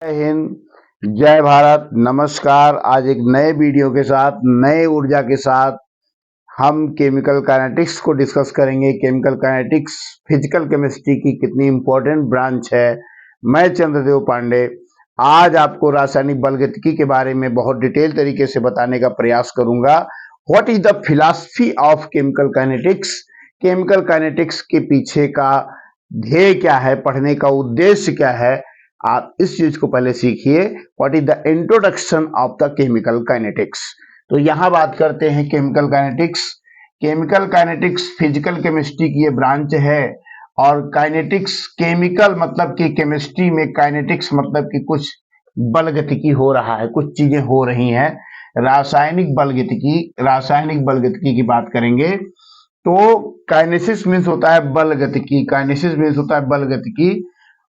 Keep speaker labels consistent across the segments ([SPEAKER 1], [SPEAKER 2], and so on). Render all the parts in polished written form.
[SPEAKER 1] जय हिंद, जय भारत, नमस्कार। आज एक नए वीडियो के साथ, नए ऊर्जा के साथ हम केमिकल काइनेटिक्स को डिस्कस करेंगे। केमिकल काइनेटिक्स फिजिकल केमिस्ट्री की कितनी इंपॉर्टेंट ब्रांच है। मैं चंद्रदेव पांडे आज आपको रासायनिक बलगतिकी के बारे में बहुत डिटेल तरीके से बताने का प्रयास करूंगा। What is the philosophy of chemical kinetics, chemical kinetics के पीछे का ध्येय क्या है, पढ़ने का उद्देश्य क्या है, आप इस चीज को पहले सीखिए। What is the introduction of the chemical kinetics. तो यहां बात करते हैं chemical kinetics. Chemical kinetics physical chemistry की ये ब्रांच है और काइनेटिक्स केमिकल मतलब कि केमिस्ट्री में, काइनेटिक्स मतलब कि कुछ बलगतिकी हो रहा है, कुछ चीजें हो रही हैं। रासायनिक बलगतिकी की बात करेंगे तो काइनेसिस मीन्स होता है बल गतिकी, काइनेसिस मीन्स होता है बल गतिकी।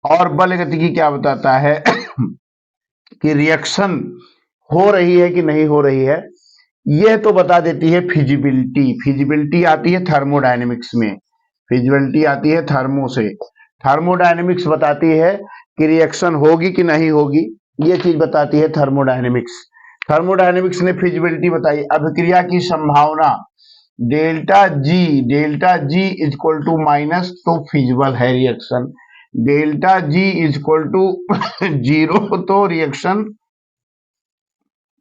[SPEAKER 1] और बल गतिकी क्या बताता है कि रिएक्शन हो रही है कि नहीं हो रही है, यह तो बता देती है फिजिबिलिटी। फिजिबिलिटी आती है थर्मोडायनेमिक्स में, फिजिबिलिटी आती है थर्मो से। थर्मोडायनेमिक्स बताती है कि रिएक्शन होगी कि नहीं होगी, ये चीज बताती है थर्मोडायनेमिक्स। थर्मोडायनेमिक्स ने फिजिबिलिटी बताई, अभिक्रिया की संभावना delta G is equal to minus, तो फिजिबल है reaction. Delta G is equal to 0 तो रिएक्शन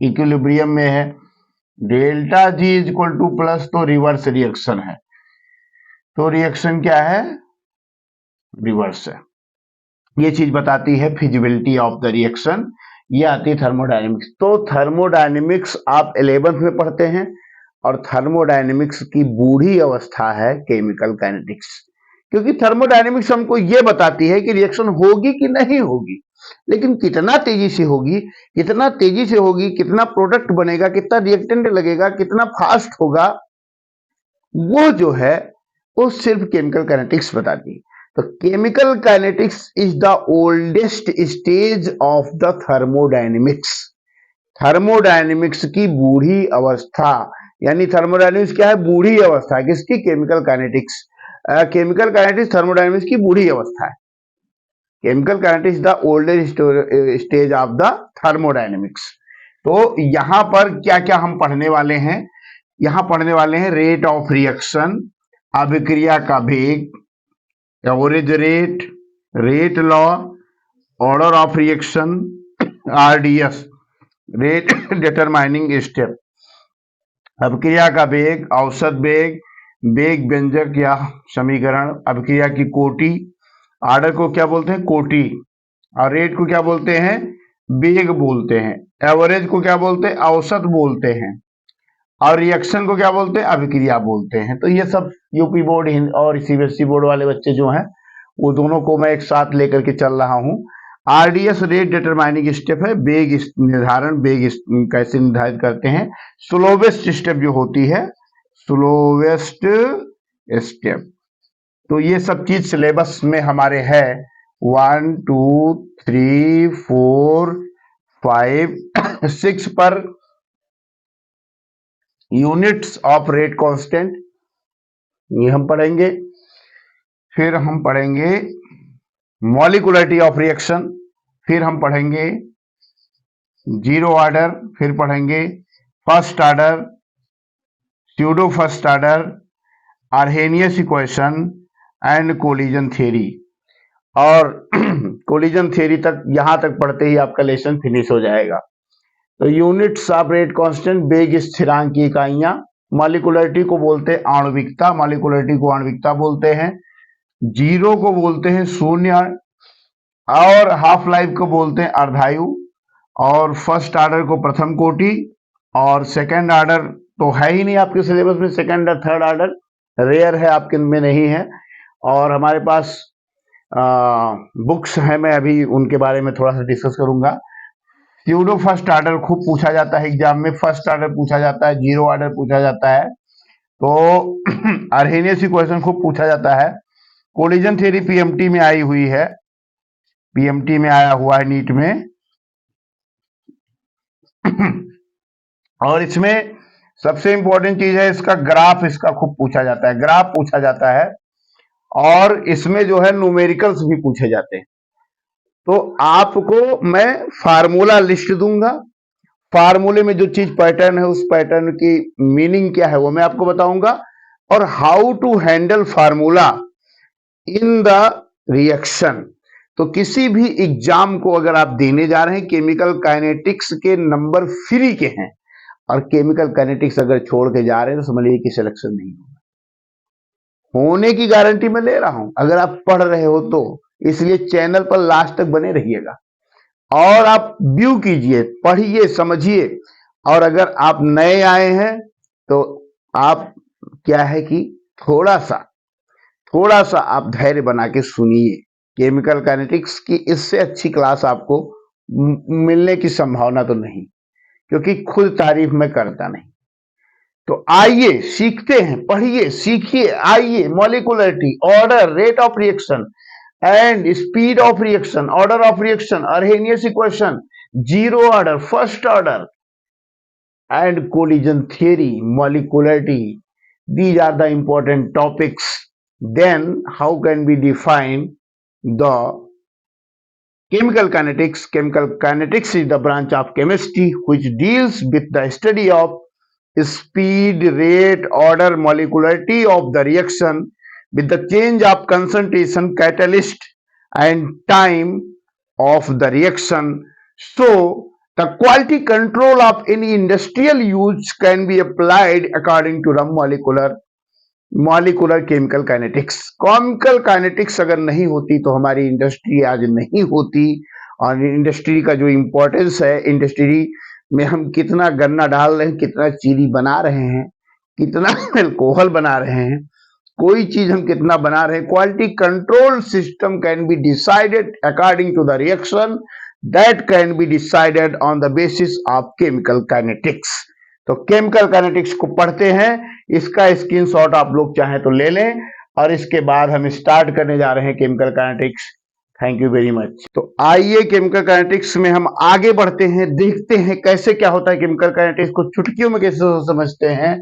[SPEAKER 1] इक्विलिब्रियम में है। Delta G is equal to plus तो रिवर्स रिएक्शन है। तो रिएक्शन क्या है? रिवर्स है। ये चीज बताती है फिजिबिलिटी ऑफ द रिएक्शन। ये आती है थर्मोडायनेमिक्स। तो थर्मोडायनेमिक्स आप 11th में पढ़ते हैं और थर्मोडायनेमिक्स की बूढ़ी अवस्था है केमिकल काइनेटिक्स, क्योंकि थर्मोडायनेमिक्स हमको ये बताती है कि रिएक्शन होगी कि नहीं होगी, लेकिन कितना तेजी से होगी, कितना प्रोडक्ट बनेगा, कितना रिएक्टेंट लगेगा, कितना फास्ट होगा, वो जो है वो सिर्फ केमिकल काइनेटिक्स बताती है। तो chemical kinetics is the oldest stage of the thermodynamics. Thermodynamics की बूढ़ी अवस्था, यानी थर्मोडायनेमिक्स क्या है? बूढ़ी अवस्था किसकी? Chemical kinetics. Chemical kinetics thermodynamics की बूढ़ी अवस्था है। Chemical kinetics the oldest stage of the thermodynamics. तो यहां पर क्या क्या हम पढ़ने वाले हैं? यहां पढ़ने वाले हैं रेट ऑफ रिएक्शन, अभिक्रिया का वेग, average rate, rate law, order of reaction, RDS, rate determining step. अभिक्रिया का वेग, औसत वेग, वेग व्यंजक या समीकरण, अभिक्रिया की कोटि, ऑर्डर को क्या बोलते हैं? कोटि, और रेट को क्या बोलते हैं? वेग बोलते हैं। एवरेज को क्या बोलते हैं? औसत बोलते हैं। और रिएक्शन को क्या बोलते हैं? अभिक्रिया बोलते हैं। तो ये सब यूपी बोर्ड और सीबीएसई बोर्ड वाले बच्चे जो हैं वो दोनों को मैं एक साथ लेकर के चल रहा हूं। आरडीएस रेट डिटरमाइनिंग स्टेप है, वेग निर्धारण, वेग कैसे निर्धारित करते हैं। स्लोवेस्ट स्टेप जो होती है, स्लोवेस्ट स्टेप। तो ये सब चीज सिलेबस में हमारे है। 1 2 3 4 5 6 पर यूनिट्स ऑफ रेट कांस्टेंट, ये हम पढ़ेंगे। फिर हम पढ़ेंगे मॉलिक्यूलरिटी ऑफ रिएक्शन, फिर हम पढ़ेंगे जीरो ऑर्डर, फिर पढ़ेंगे first order, pseudo first order, Arrhenius equation and collision theory. और कोलिजन थ्योरी तक, यहां तक पढ़ते ही आपका लेसन फिनिश हो जाएगा। तो यूनिट्स ऑफ रेट कांस्टेंट, वेग स्थिरांक की इकाइयां। मॉलिक्यूलरिटी को बोलते हैं आणविकता, मॉलिक्यूलरिटी को आणविकता बोलते हैं। जीरो को बोलते हैं शून्य, और हाफ लाइफ को बोलते हैं अर्धायु, और फर्स्ट ऑर्डर को प्रथम कोटि, और सेकंड ऑर्डर तो है ही नहीं आपके सिलेबस में। सेकंड और थर्ड ऑर्डर रेयर है, आपके में नहीं है। और हमारे पास बुक्स हैं, मैं अभी उनके बारे में थोड़ा सा डिस्कस करूंगा। स्यूडो फर्स्ट ऑर्डर खूब पूछा जाता है एग्जाम में, फर्स्ट ऑर्डर पूछा जाता है, जीरो ऑर्डर पूछा जाता है, तो आर्हेनियस इक्वेशन खूब पूछा जाता है। कोलिजन थ्योरी पीएमटी में आई हुई है, पीएमटी में आया हुआ है नीट में। और इसमें सबसे इंपॉर्टेंट चीज है इसका ग्राफ, इसका खूब पूछा जाता है, ग्राफ पूछा जाता है। और इसमें जो है न्यूमेरिकल्स भी पूछे जाते हैं। तो आपको मैं फार्मूला लिस्ट दूंगा, फार्मूले में जो चीज पैटर्न है उस पैटर्न की मीनिंग क्या है वो मैं आपको बताऊंगा, और how to handle formula in the reaction. तो किसी भी एग्जाम को अगर आप देने जा रहे हैं, केमिकल काइनेटिक्स के नंबर फ्री के हैं, और केमिकल काइनेटिक्स अगर छोड़ के जा रहे हैं तो समझिए कि सिलेक्शन नहीं होने की गारंटी मैं ले रहा हूं अगर आप पढ़ रहे हो तो। इसलिए चैनल पर लास्ट तक बने रहिएगा और आप व्यू कीजिए, पढ़िए, समझिए। और अगर आप नए आए हैं तो आप क्या है कि थोड़ा सा आप धैर्य बना के सुनिए। केमिकल काइनेटिक्स की इससे अच्छी क्लास आपको मिलने की संभावना तो नहीं, क्योंकि खुद तारीफ मैं करता नहीं। तो आइए सीखते हैं, पढ़िए, सीखिए, आइए। Molecularity, order, rate of reaction and speed of reaction, order of reaction, Arrhenius equation, zero order, first order and collision theory, molecularity, these are the important topics. Then how can we define the chemical kinetics? Chemical kinetics is the branch of chemistry which deals with the study of speed, rate, order, molecularity of the reaction with the change of concentration, catalyst and time of the reaction. So the quality control of any industrial use can be applied according to the molecular chemical kinetics. Chemical kinetics अगर नहीं होती तो हमारी industry आज नहीं होती, और industry का जो इम्पोर्टेंस है, इंडस्ट्री में हम कितना गन्ना डाल रहे हैं, कितना चीनी बना रहे हैं, कितना अल्कोहल बना रहे हैं, कोई चीज हम कितना बना रहे हैं, quality control system can be decided according to the reaction that can be decided on the basis of chemical kinetics. तो केमिकल काइनेटिक्स को पढ़ते हैं, इसका स्क्रीनशॉट आप लोग चाहें तो ले लें, और इसके बाद हम स्टार्ट करने जा रहे हैं chemical kinetics. Thank you very much. तो आइए केमिकल काइनेटिक्स में हम आगे बढ़ते हैं, देखते हैं कैसे क्या होता है केमिकल काइनेटिक्स को चुटकियों में कैसे समझते हैं।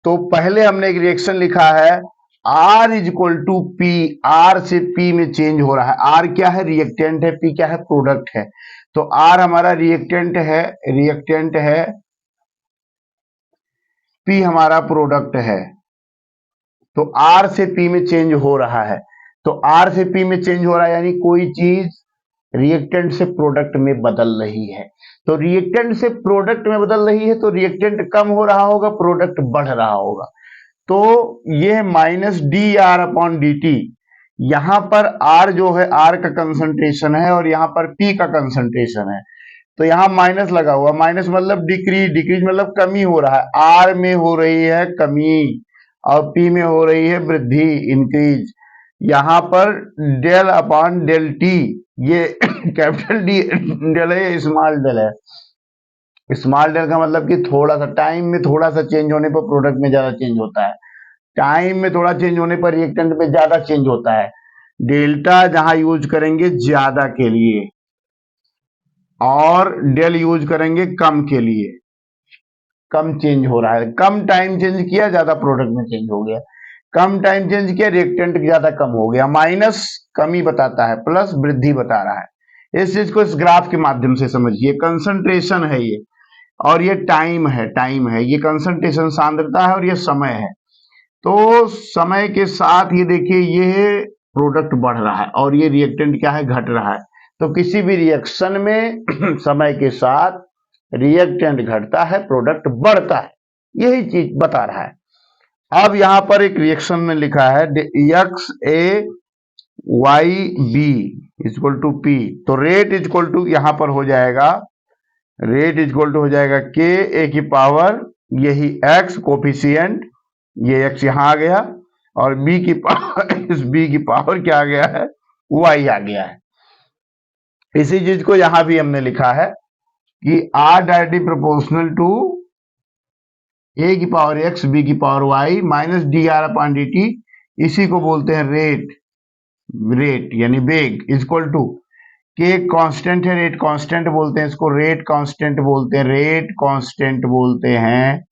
[SPEAKER 1] तो पहले हमने एक रिएक्शन लिखा है R is equal to P, R से P में चेंज हो रहा है। R क्या है? रिएक्टेंट है। P क्या है? प्रोडक्ट है। तो R हमारा रिएक्टेंट है, P हमारा प्रोडक्ट है। तो R से P में चेंज हो रहा है, तो R से P में चेंज हो रहा है यानी कोई चीज रिएक्टेंट से प्रोडक्ट में बदल रही है। तो रिएक्टेंट से प्रोडक्ट में बदल रही है तो रिएक्टेंट कम हो रहा होगा, प्रोडक्ट बढ़ रहा होगा। तो ये minus D R upon D T, यहां पर R जो है R का कंसंट्रेशन है और यहां पर P का कंसंट्रेशन है, तो यहां माइनस लगा हुआ। माइनस मतलब डिक्रीज, डिक्रीज मतलब कमी हो रहा है। R में हो रही है कमी और P में हो रही है वृद्धि, इंक्रीज। यहां पर डेल अपॉन डेल टी, ये कैपिटल डी डेल है, स्मॉल डेल है। स्मॉल डेल का मतलब कि थोड़ा सा टाइम में थोड़ा सा चेंज होने पर प्रोडक्ट में ज्यादा चेंज होता है, टाइम में थोड़ा चेंज होने पर रिएक्टेंट में ज्यादा चेंज होता है। डेल्टा जहां यूज करेंगे ज्यादा के लिए और डेल यूज करेंगे कम के लिए। कम चेंज हो रहा है, कम टाइम चेंज किया, ज्यादा प्रोडक्ट में चेंज हो गया। कम टाइम चेंज किया, रिएक्टेंट ज्यादा कम हो गया। माइनस कमी बताता है, प्लस वृद्धि बता रहा है। इस चीज को इस ग्राफ के माध्यम से समझिए। कंसंट्रेशन है ये, और ये टाइम है, ये कंसंट्रेशन सांद्रता है और ये समय है। तो समय के साथ ये देखिए ये प्रोडक्ट बढ़ रहा है और ये रिएक्टेंट क्या है? घट रहा है। तो किसी भी रिएक्शन में समय के साथ रिएक्टेंट घटता है, प्रोडक्ट बढ़ता है, यही चीज बता रहा है। अब यहां पर एक रिएक्शन में लिखा है X A Y B equal to P, तो रेट इक्वल टू यहां पर हो जाएगा, रेट इक्वल टू हो जाएगा के ए की पावर, यही एक्स कोफिशिएंट, ये एक्स यहां आ गया, और बी की पावर इस बी की पावर क्या आ गया है? वाई आ गया है। इसी चीज को यहां भी हमने लिखा है कि R directly proportional to A की पावर एक्स बी की power Y minus D R upon D T, इसी को बोलते हैं रेट यानी वेग, इक्वल टू के कांस्टेंट है, रेट कांस्टेंट बोलते हैं इसको, रेट कांस्टेंट बोलते हैं,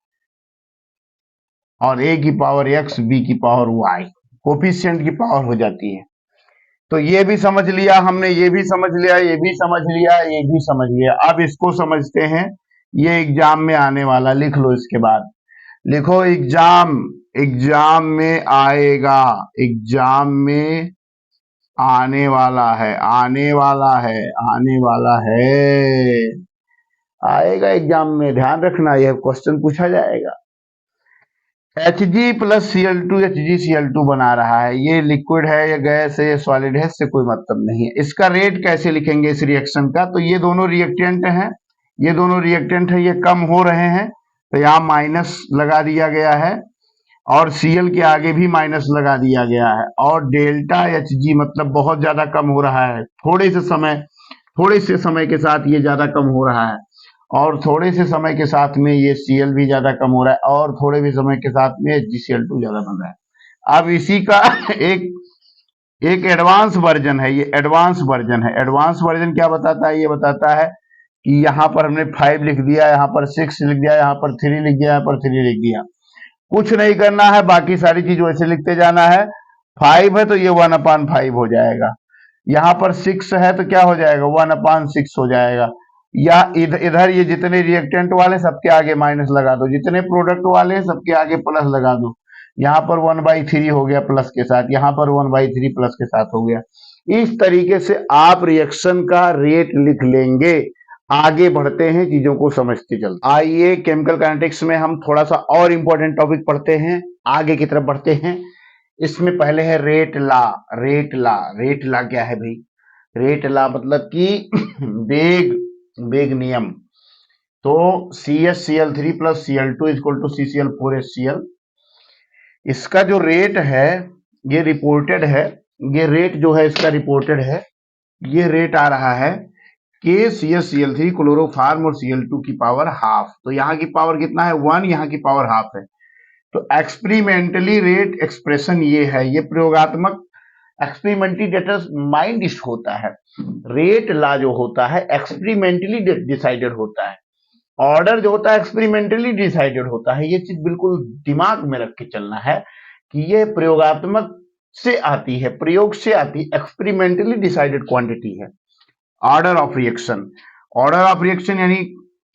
[SPEAKER 1] और ए की पावर एक्स बी की पावर वाई कोफिशिएंट की पावर हो जाती है। तो ये भी समझ लिया हमने, ये भी समझ लिया, ये भी समझ लिया, ये भी समझ लिया। अब इसको समझते हैं, ये एग्जाम में आने वाला, लिख लो इसके बाद, लिखो एग्जाम, एग्जाम में आएगा, एग्जाम में आने वाला है, आने वाला है, आने वाला है, आएगा एग्जाम में, ध्यान रखना, यह क्वेश्चन पूछा जाएगा। Hg प्लस Cl2 HgCl2 बना रहा है, ये लिक्विड है, ये गैस है, ये सॉलिड है, इससे कोई मतलब नहीं है। इसका रेट कैसे लिखेंगे इस रिएक्शन का? तो ये दोनों रिएक्टेंट हैं, ये दोनों रिएक्टेंट है, ये कम हो रहे हैं, तो यहाँ माइनस लगा दिया गया है, और Cl के आगे भी माइनस लगा दिया गया है, और डेल्टा Hg मतलब बहुत ज्यादा कम हो रहा है, थोड़े से समय के साथ ये ज्यादा कम हो रहा है, और थोड़े से समय के साथ में ये Cl भी ज्यादा कम हो रहा है, और थोड़े भी समय के साथ में HgCl2 ज्यादा बन रहा है। अब इसी का एक एडवांस वर्जन है, ये एडवांस वर्जन है। एडवांस वर्जन क्या बताता है? ये बताता है कि यहाँ पर हमने 5 लिख दिया, यहाँ पर 6 लिख दिया, यहाँ पर 3 लिख दिया, यहाँ पर 3 लिख दिया, कुछ नहीं करना है, बाकी सारी चीज वैसे लिखते जाना है। 5 है तो ये 1/5 हो जाएगा, यहाँ पर 6 है तो क्या हो जाएगा? 1/6 हो जाएगा। या इधर ये जितने रिएक्टेंट वाले सबके आगे माइनस लगा दो, जितने प्रोडक्ट वाले हैं सबके आगे प्लस लगा दो। यहाँ पर 1/3 हो गया प्लस के साथ, यहाँ पर 1/3 प्लस के साथ हो गया। इस तरीके से आप रिएक्शन का रेट लिख लेंगे। आगे बढ़ते हैं, चीजों को समझते चलते। आइए केमिकल काइनेटिक्स में हम थोड़ा सा और इंपॉर्टेंट टॉपिक पढ़ते हैं, आगे की तरफ बढ़ते हैं। इसमें पहले है रेट ला। रेट ला, रेट ला क्या है भाई? रेट ला मतलब कि वेग नियम। तो CsCl3 plus Cl2 equal to CCl4HCl, इसका जो रेट है ये रिपोर्टेड है, ये रेट जो है इसका रिपोर्टेड है, ये रेट आ रहा है KCsCl3 क्लोरोफार्म और Cl2 की पावर हाफ। तो यहाँ की पावर कितना है? 1, यहाँ की पावर हाफ है। तो एक्सपेरिमेंटली रेट एक्सप्रेशन ये है, ये प्रयोगात्मक एक्सपेरिमेंटली डिटरमाइंड होता है। रेट ला जो होता है एक्सपेरिमेंटली डिसाइडेड होता है, ऑर्डर जो होता है एक्सपेरिमेंटली डिसाइडेड होता है। ये चीज बिल्कुल दिमाग में रख के चलना है कि ये प्रयोगात्मक से आती है, प्रयोग से आती है, एक्सपेरिमेंटली डिसाइडेड क्वांटिटी है। Order of reaction, order of reaction यानी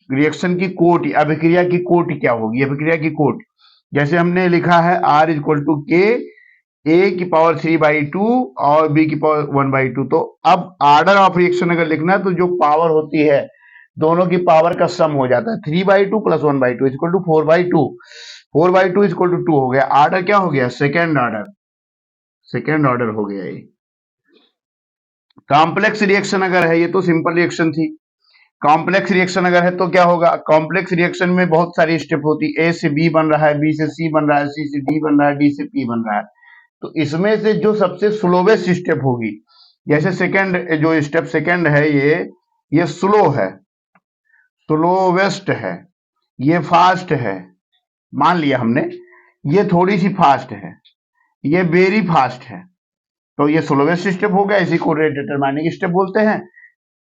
[SPEAKER 1] रिएक्शन की कोटि, अभिक्रिया की कोटि क्या होगी? अभिक्रिया की कोटि जैसे हमने लिखा है R इक्वल टू के A की पावर 3/2 और B की पावर 1/2। तो अब ऑर्डर ऑफ रिएक्शन अगर लिखना है तो जो पावर होती है दोनों की पावर का सम हो जाता है, 3/2 plus 1/2 equal to 4/2, 4/2 equal to 2 हो गया। ऑर्डर क्या हो गया? सेकेंड ऑर्डर, सेकेंड ऑर्डर हो गया ये। कॉम्प्लेक्स रिएक्शन अगर है, ये तो सिंपल रिएक्शन थी, कॉम्प्लेक्स रिएक्शन अगर है तो क्या होगा? कॉम्प्लेक्स रिएक्शन में बहुत सारी स्टेप होती है, A से B बन रहा है, B से C बन रहा है, C से D बन रहा है, D से P बन रहा है। तो इसमें से जो सबसे स्लोवेस्ट स्टेप होगी, जैसे सेकंड जो स्टेप सेकंड है ये स्लो है, स्लोवेस्ट है, ये फास्ट है, मान लिया हमने, ये थोड़ी सी फास्ट है, ये वेरी फास्ट है, तो ये स्लोवेस्ट स्टेप हो गया, इसी को रेट डिटरमाइनिंग स्टेप बोलते हैं।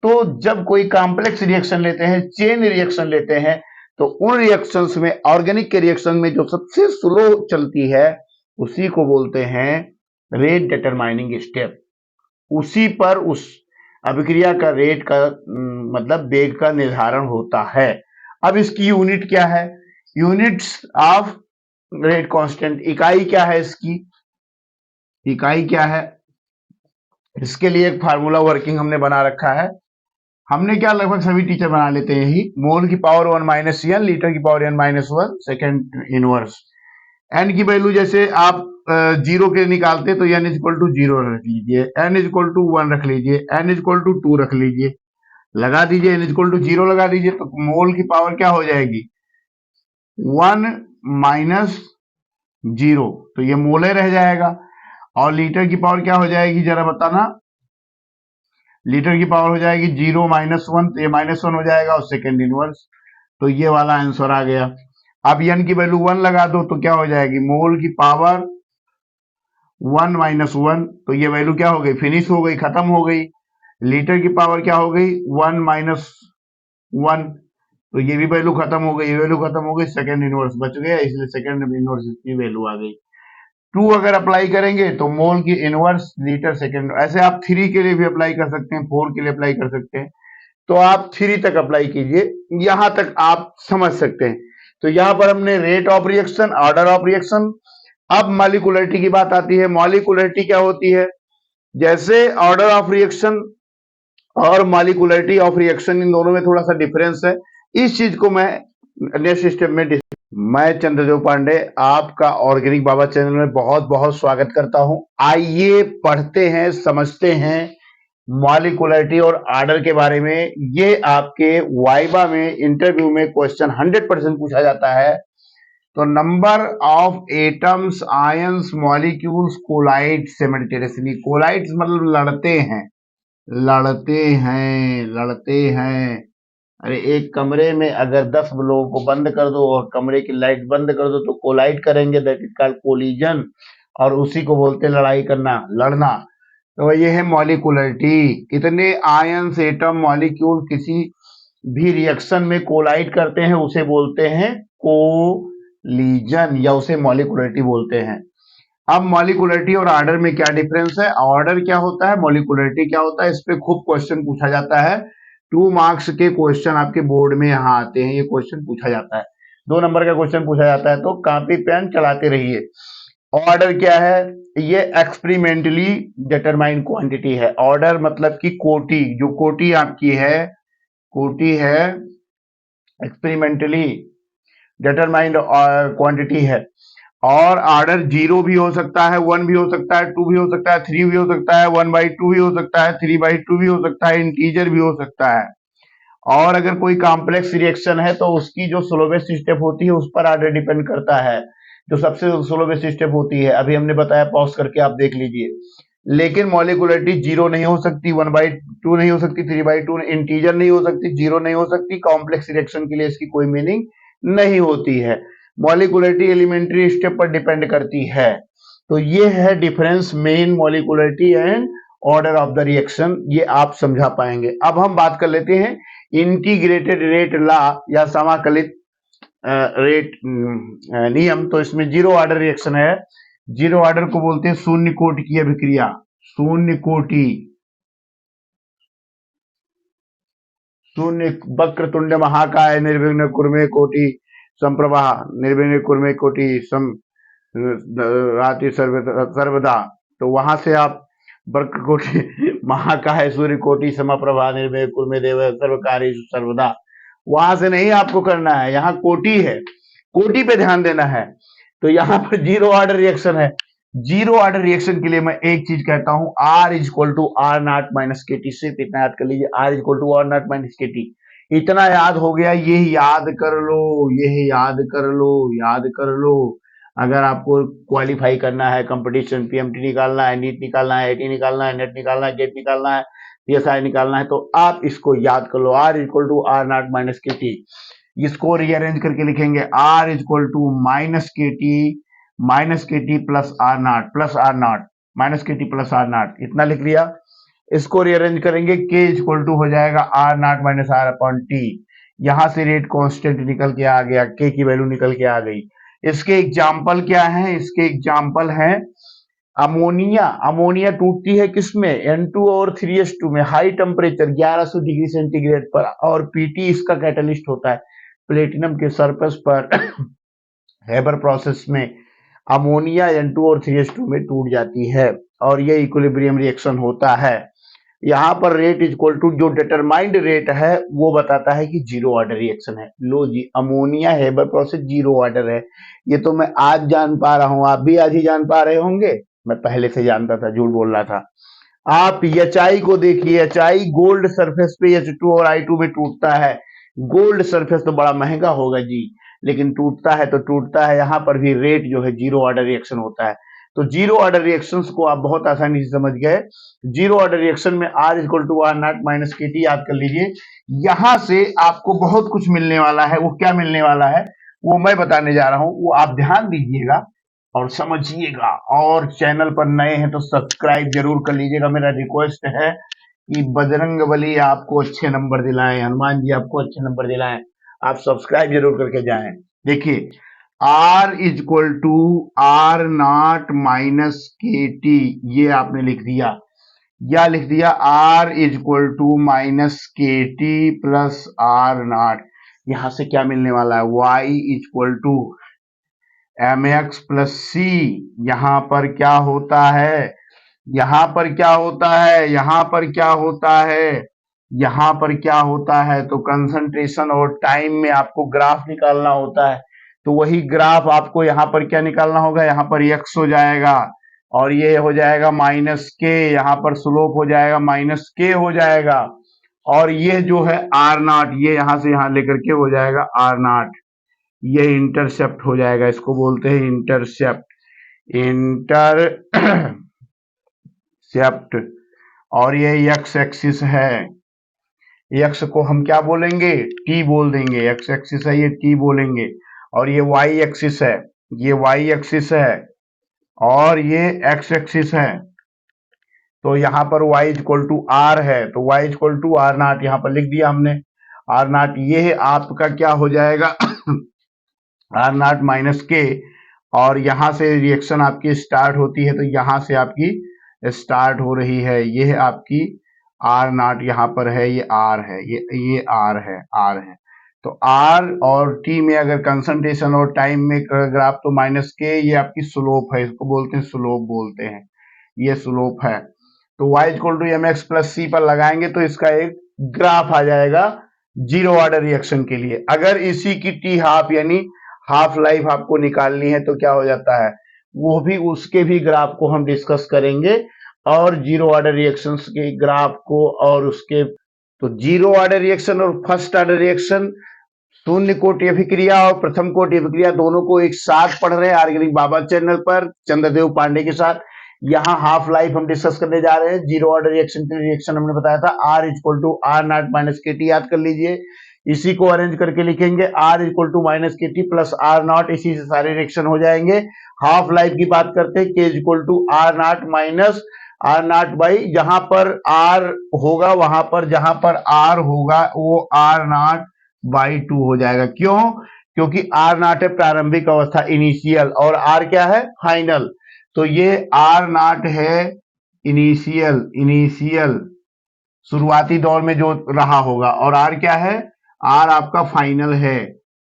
[SPEAKER 1] तो जब कोई कॉम्प्लेक्स रिएक्शन लेते हैं, चेन रिएक्शन लेते हैं, तो उन रिएक्शंस में, ऑर्गेनिक के रिएक्शन में जो सबसे स्लो चलती है उसी को बोलते हैं रेट डिटरमाइनिंग स्टेप। उसी पर उस अभिक्रिया का रेट का मतलब वेग का निर्धारण होता है। अब इसकी यूनिट क्या है? यूनिट्स ऑफ रेट कांस्टेंट, इकाई क्या है इसकी? इकाई क्या है? इसके लिए एक फार्मूला वर्किंग हमने बना रखा है, हमने क्या लगभग सभी टीचर बना लेते हैं यही, मोल की पावर 1 माइनस n, लीटर की power n-1, second inverse. n की वैल्यू जैसे आप 0 के निकालते तो n इक्वल टू 0 रख लीजिए, n इक्वल टू 1 रख लीजिए, n इक्वल टू 2 रख लीजिए, लगा दीजिए, n इक्वल टू 0 लगा दीजिए, तो मोल की पावर क्या हो जाएगी? 1 माइनस 0, तो ये मोले रह जाएगा। और लीटर की पावर क्या हो जाएगी जरा बताना? लीटर की पावर हो जाएगी 0 माइनस 1, तो ये -1 हो जाएगा, और सेकेंड इनवर्स। तो ये वाला आंसर आ गया। अब n की वैल्यू 1 लगा दो तो क्या हो जाएगी? मोल की पावर 1 माइनस 1, तो ये वैल्यू क्या हो गई? फिनिश हो गई, खत्म हो गई। लीटर की पावर क्या हो गई? 1 माइनस 1, तो ये भी वैल्यू खत्म हो गई, ये वैल्यू खत्म हो गई, सेकेंड इनवर्स बच गया, इसलिए सेकेंड इनवर्स की वैल्यू आ गई। 2 अगर अप्लाई करेंगे तो मोल की इनवर्स लीटर सेकेंड, ऐसे आप 3 के लिए भी अप्लाई कर सकते हैं, 4 के लिए अप्लाई कर सकते हैं। तो आप 3 तक अप्लाई कीजिए, यहां तक आप समझ सकते हैं। तो यहां पर हमने rate of reaction, order of reaction. अब मॉलिक्यूलरिटी की बात आती है। मॉलिक्यूलरिटी क्या होती है? जैसे ऑर्डर ऑफ रिएक्शन और मॉलिक्यूलरिटी ऑफ रिएक्शन, इन दोनों में थोड़ा सा डिफरेंस है। इस चीज को मैं नेक्स्ट स्टेप में मैं चंद्रदेव पांडे आपका ऑर्गेनिक बाबा चैनल में बहुत बहुत स्वागत करता हूं। आइए पढ़ते हैं, समझते हैं मॉलिक्यूलरिटी और ऑर्डर के बारे में। ये आपके वाइवा में, इंटरव्यू में क्वेश्चन 100% पूछा जाता है। तो number of atoms, ions, molecules collide simultaneously. Collides मतलब लड़ते हैं, लड़ते हैं, लड़ते हैं। अरे एक कमरे में अगर 10 लोगों को बंद कर दो और कमरे की लाइट बंद कर दो तो कोलाइड करेंगे, दैट इज कॉल्ड कोलिजन, और उसी को बोलते हैं लड़ाई करना, लड़ना। तो ये है मॉलिक्यूलरिटी। कितने आयंस, एटम, मॉलिक्यूल किसी भी रिएक्शन में कोलाइड करते हैं उसे बोलते हैं कोलिजन, या उसे मॉलिक्यूलरिटी बोलते हैं। अब मॉलिक्यूलरिटी और ऑर्डर में क्या डिफरेंस है? ऑर्डर क्या होता है, मॉलिक्यूलरिटी क्या होता है, इस पे खूब क्वेश्चन पूछा जाता है। 2 मार्क्स के क्वेश्चन आपके बोर्ड में यहाँ आते हैं, ये क्वेश्चन पूछा जाता है। 2 नंबर का क्वेश्चन पूछा जाता है, तो कॉपी पेन चलाते रहिए। ऑर्डर क्या है? ये एक्सपेरिमेंटली डिटरमाइंड क्वांटिटी है। ऑर्डर मतलब कि कोटि, जो कोटि आपकी है, कोटि है, एक्सपेरिमेंटली डिटरमाइंड क्वांटिटी है। और ऑर्डर 0 भी हो सकता है, 1 भी हो सकता है, 2 भी हो सकता है, 3 भी हो सकता है, 1/2 भी हो सकता है, 3/2 भी हो सकता है, इंटीजर भी हो सकता है। और अगर कोई कॉम्प्लेक्स रिएक्शन है तो उसकी जो स्लोवेस्ट स्टेप होती है उस पर ऑर्डर डिपेंड करता है। जो सबसे स्लोवेस्ट स्टेप होती है, अभी हमने बताया, पॉज करके आप देख लीजिए। लेकिन मॉलिक्यूलरिटी 0 नहीं हो सकती, 1/2 नहीं हो सकती, 3/2 इंटीजर नहीं हो सकती, 0 नहीं हो सकती। कॉम्प्लेक्स रिएक्शन के लिए इसकी कोई मीनिंग नहीं होती है। मॉलिक्यूलरिटी एलिमेंट्री स्टेप पर डिपेंड करती है। तो ये है difference, main molecularity and order of the reaction, ये आप समझा पाएंगे। अब हम बात कर लेते हैं इंटीग्रेटेड रेट लॉ या समाकलित रेट नियम। तो इसमें 0 ऑर्डर रिएक्शन है। 0 ऑर्डर को बोलते हैं शून्य कोटि की अभिक्रिया। शून्य कोटि, शून्य, वक्रतुंड महाकाय निर्विघ्न कुर्मे कोटि संप्रभा, निर्विघ्न कुर्मे कोटि सम राति सर्वदा। तो वहां से आप वक्र कोटि महाकाय सूर्य कोटि समप्रभा निर्विघ्न कुर्मे देव सर्वकारी सर्वदा, वहां से नहीं आपको करना है, यहाँ कोटि है, कोटि पे ध्यान देना है। तो यहाँ पर 0 ऑर्डर रिएक्शन है। 0 ऑर्डर रिएक्शन के लिए मैं एक चीज कहता हूं, R equal to are not minus के टी। सिर्फ इतना याद कर लीजिए, R equal to are not minus के टी। इतना याद हो गया, ये याद कर लो, ये याद कर लो, याद कर लो। अगर आपको क्वालिफाई करना है, कंपटीशन, पीएमटी निकालना है, नीट निकालना है, आईटी निकालना है, नेट निकालना है, गेट निकालना है, पीएसआई निकालना है, तो आप इसको याद कर लो, R equal to are not minus के टी। इसको रीअरेंज करके लिखेंगे R इक्वल टू माइनस के T plus are not, minus के टी प्लस आर नॉट, इतना लिख लिया। इसको रीअरेंज करेंगे, K इक्वल टू हो जाएगा R not minus R upon T. यहां से रेट कांस्टेंट निकल के आ गया, K की वैल्यू निकल के आ गई। इसके एग्जाम्पल क्या है? इसके एग्जाम्पल है अमोनिया। अमोनिया टूटती है किसमें? N2 और 3s2 में, हाई टेम्परेचर 1100 डिग्री सेंटीग्रेड पर। और पीटी इसका कैटलिस्ट होता है। प्लेटिनम के सरफेस पर हेबर प्रोसेस में अमोनिया N2 और 3s2 में टूट जाती है और ये इक्विलिब्रियम रिएक्शन होता है। यहाँ पर रेट इक्वल टू, जो डिटरमाइंड रेट है वो बताता है कि 0 ऑर्डर रिएक्शन है। लो जी, अमोनिया हेबर प्रोसेस 0 ऑर्डर है। ये तो मैं आज जान पा रहा हूं, आप भी आज ही जान पा रहे होंगे। मैं पहले से जानता था, झूठ बोल रहा था। आप एचआई को देखिए, एचआई गोल्ड सरफेस पे H2 और I2 में टूटता है। गोल्ड सरफेस तो बड़ा महंगा होगा जी, लेकिन टूटता है तो टूटता है। यहाँ पर भी रेट जो है 0 ऑर्डर रिएक्शन होता है। तो 0 ऑर्डर रिएक्शंस को आप बहुत आसानी से समझ गए। 0 ऑर्डर रिएक्शन में R equal to are not minus के टी याद कर लीजिए। यहां से आपको बहुत कुछ मिलने वाला है। वो क्या मिलने वाला है वो मैं बताने जा रहा हूं, वो आप ध्यान दीजिएगा और समझिएगा। और चैनल पर नए हैं तो सब्सक्राइब जरूर कर लीजिएगा। मेरा रिक्वेस्ट है कि बजरंग बली आपको अच्छे नंबर दिलाएं, हनुमान जी आपको अच्छे नंबर दिलाएं, आप सब्सक्राइब जरूर करके जाएं। देखिए, r is equal to are not minus के टी, ये आपने लिख दिया, या लिख दिया r is equal to minus के टी प्लस आर नॉट। यहां से क्या मिलने वाला है, y is equal to m x plus c. यहां पर क्या होता है, यहां पर क्या होता है, यहां पर क्या होता है, यहां पर क्या होता है, तो कंसंट्रेशन और टाइम में आपको ग्राफ निकालना होता है। तो वही ग्राफ आपको यहां पर क्या निकालना होगा, यहां पर x हो जाएगा और ये हो जाएगा माइनस के, यहां पर स्लोप हो जाएगा माइनस के हो जाएगा, और ये जो है आर नॉट, ये यहां से यहां लेकर के हो जाएगा आर नॉट, ये इंटरसेप्ट हो जाएगा, इसको बोलते हैं इंटरसेप्ट, इंटरसेप्ट। और ये एक्स एक्सिस है, एक्स को हम क्या बोलेंगे, टी बोल देंगे, एक्स एक्सिस है ये टी बोलेंगे, और ये वाई एक्सिस है, ये वाई एक्सिस है, और ये एक्स एक्सिस है। तो यहाँ पर y इक्वल टू आर है, तो y equal to are not यहाँ पर लिख दिया हमने, आर नॉट ये आपका क्या हो जाएगा आर नॉट माइनस के, और यहां से रिएक्शन आपकी स्टार्ट होती है, तो यहां से आपकी स्टार्ट हो रही है, ये है आपकी आर नॉट, यहाँ पर है ये आर है, ये आर है, आर है। तो आर और टी में अगर कंसंट्रेशन और टाइम में ग्राफ, तो माइनस के, ये आपकी स्लोप है, इसको बोलते हैं स्लोप बोलते हैं, ये स्लोप है। तो y equal to m x plus c पर लगाएंगे तो इसका एक ग्राफ आ जाएगा जीरो ऑर्डर रिएक्शन के लिए। अगर इसी की टी हाफ यानी हाफ लाइफ आपको निकालनी है तो क्या हो जाता है, वो भी उसके भी ग्राफ को हम डिस्कस करेंगे, और जीरो ऑर्डर रिएक्शंस के ग्राफ को, और उसके तो जीरो ऑर्डर रिएक्शन और फर्स्ट ऑर्डर रिएक्शन, शून्य कोटि अभिक्रिया और प्रथम कोटि अभिक्रिया, दोनों को एक साथ पढ़ रहे हैं ऑर्गेनिक बाबा चैनल पर चंद्रदेव पांडे के साथ। यहाँ हाफ लाइफ हम डिस्कस करने जा रहे हैं। जीरो ऑर्डर रिएक्शन के लिए रिएक्शन हमने बताया था R equal to are not minus के टी, याद कर लीजिए, इसी को अरेंज करके लिखेंगे आर इक्वल टू माइनस के टी प्लस आर नॉट, इसी से सारे रिएक्शन हो जाएंगे। हाफ लाइफ की बात करते हैं, K equal to are not minus R naught by, जहां पर आर होगा वहां पर, जहां पर आर होगा वो आर नॉट बाई टू हो जाएगा। क्यों, क्योंकि आर नॉट है प्रारंभिक अवस्था इनिशियल, और आर क्या है फाइनल, तो ये आर नॉट है इनिशियल, इनिशियल शुरुआती दौर में जो रहा होगा, और आर क्या है, आर आपका फाइनल है,